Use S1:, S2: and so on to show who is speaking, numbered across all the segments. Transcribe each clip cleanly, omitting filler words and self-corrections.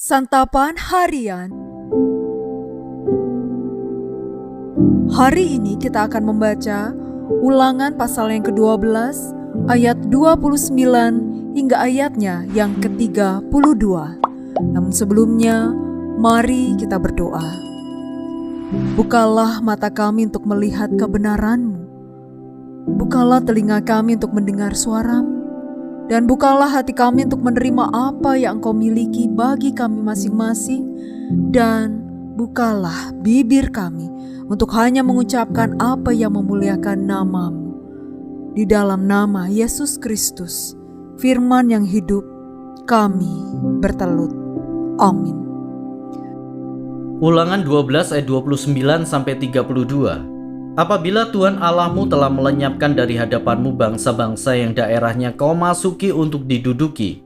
S1: Santapan Harian. Hari ini kita akan membaca Ulangan pasal yang ke-12 ayat 29 hingga ayatnya yang ke-32. Namun sebelumnya, mari kita berdoa. Bukalah mata kami untuk melihat kebenaran-Mu. Bukalah telinga kami untuk mendengar suara-Mu. Dan bukalah hati kami untuk menerima apa yang Engkau miliki bagi kami masing-masing. Dan bukalah bibir kami untuk hanya mengucapkan apa yang memuliakan nama-Mu. Di dalam nama Yesus Kristus, firman yang hidup, kami bertelut. Amin.
S2: Ulangan 12 ayat 29-32. Apabila Tuhan Allahmu telah melenyapkan dari hadapanmu bangsa-bangsa yang daerahnya kau masuki untuk diduduki,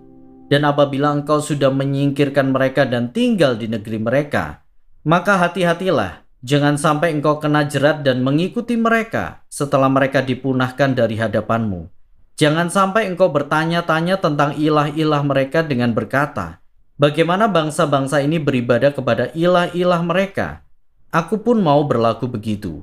S2: dan apabila engkau sudah menyingkirkan mereka dan tinggal di negeri mereka, maka hati-hatilah, jangan sampai engkau kena jerat dan mengikuti mereka setelah mereka dipunahkan dari hadapanmu. Jangan sampai engkau bertanya-tanya tentang ilah-ilah mereka dengan berkata, bagaimana bangsa-bangsa ini beribadah kepada ilah-ilah mereka? Aku pun mau berlaku begitu.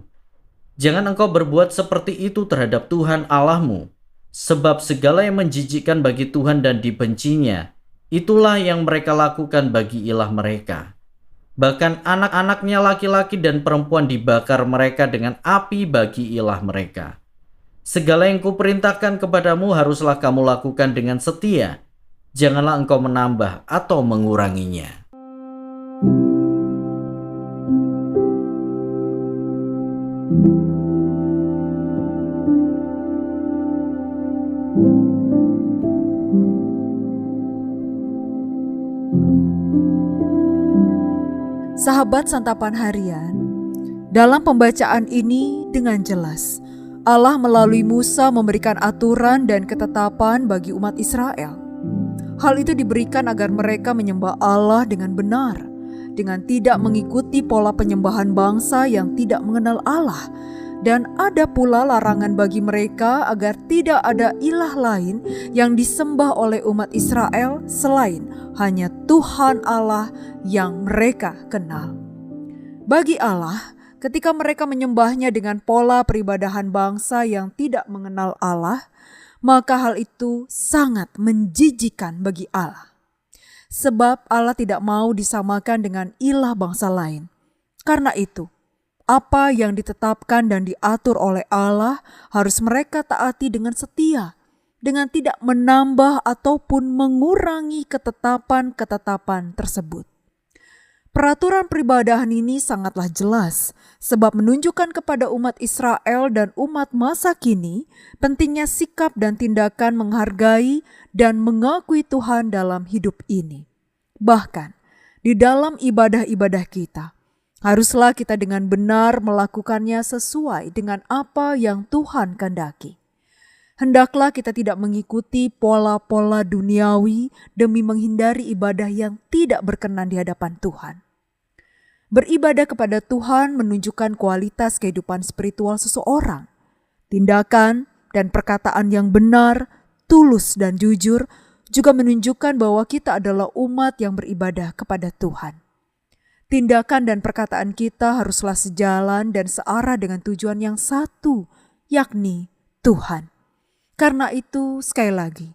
S2: Jangan engkau berbuat seperti itu terhadap Tuhan Allahmu, sebab segala yang menjijikkan bagi Tuhan dan dibencinya, itulah yang mereka lakukan bagi ilah mereka. Bahkan anak-anaknya laki-laki dan perempuan dibakar mereka dengan api bagi ilah mereka. Segala yang kuperintahkan kepadamu haruslah kamu lakukan dengan setia. Janganlah engkau menambah atau menguranginya.
S1: Sahabat Santapan Harian, dalam pembacaan ini dengan jelas Allah melalui Musa memberikan aturan dan ketetapan bagi umat Israel. Hal itu diberikan agar mereka menyembah Allah dengan benar, dengan tidak mengikuti pola penyembahan bangsa yang tidak mengenal Allah. Dan ada pula larangan bagi mereka agar tidak ada ilah lain yang disembah oleh umat Israel selain hanya Tuhan Allah yang mereka kenal. Bagi Allah, ketika mereka menyembahnya dengan pola peribadahan bangsa yang tidak mengenal Allah, maka hal itu sangat menjijikkan bagi Allah. Sebab Allah tidak mau disamakan dengan ilah bangsa lain. Karena itu, apa yang ditetapkan dan diatur oleh Allah harus mereka taati dengan setia, dengan tidak menambah ataupun mengurangi ketetapan-ketetapan tersebut. Peraturan peribadahan ini sangatlah jelas, sebab menunjukkan kepada umat Israel dan umat masa kini pentingnya sikap dan tindakan menghargai dan mengakui Tuhan dalam hidup ini. Bahkan di dalam ibadah-ibadah kita, haruslah kita dengan benar melakukannya sesuai dengan apa yang Tuhan kehendaki. Hendaklah kita tidak mengikuti pola-pola duniawi demi menghindari ibadah yang tidak berkenan di hadapan Tuhan. Beribadah kepada Tuhan menunjukkan kualitas kehidupan spiritual seseorang. Tindakan dan perkataan yang benar, tulus dan jujur juga menunjukkan bahwa kita adalah umat yang beribadah kepada Tuhan. Tindakan dan perkataan kita haruslah sejalan dan searah dengan tujuan yang satu, yakni Tuhan. Karena itu, sekali lagi,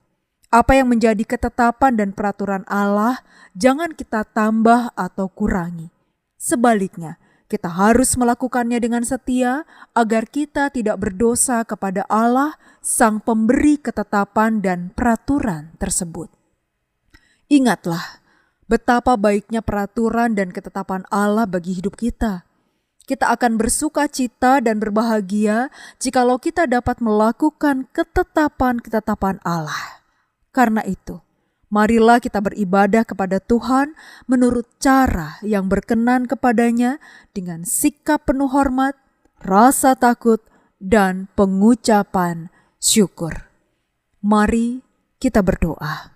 S1: apa yang menjadi ketetapan dan peraturan Allah, jangan kita tambah atau kurangi. Sebaliknya, kita harus melakukannya dengan setia agar kita tidak berdosa kepada Allah, Sang Pemberi ketetapan dan peraturan tersebut. Ingatlah, betapa baiknya peraturan dan ketetapan Allah bagi hidup kita. Kita akan bersuka cita dan berbahagia jikalau kita dapat melakukan ketetapan-ketetapan Allah. Karena itu, marilah kita beribadah kepada Tuhan menurut cara yang berkenan kepadanya dengan sikap penuh hormat, rasa takut, dan pengucapan syukur. Mari kita berdoa.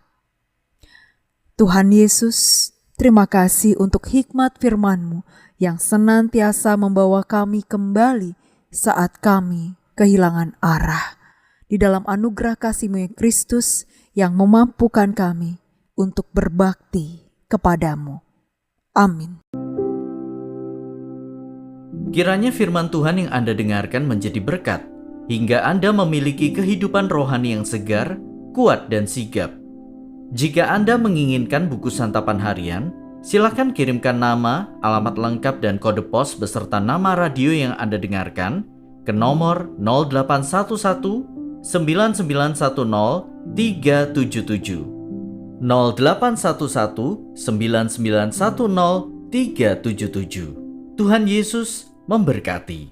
S1: Tuhan Yesus, terima kasih untuk hikmat firman-Mu yang senantiasa membawa kami kembali saat kami kehilangan arah. Di dalam anugerah kasih-Mu Kristus yang memampukan kami untuk berbakti kepadamu. Amin.
S2: Kiranya firman Tuhan yang Anda dengarkan menjadi berkat, hingga Anda memiliki kehidupan rohani yang segar, kuat, dan sigap. Jika Anda menginginkan buku santapan harian, silakan kirimkan nama, alamat lengkap, dan kode pos beserta nama radio yang Anda dengarkan ke nomor 0811 9910 377. 0811 9910 377. Tuhan Yesus memberkati.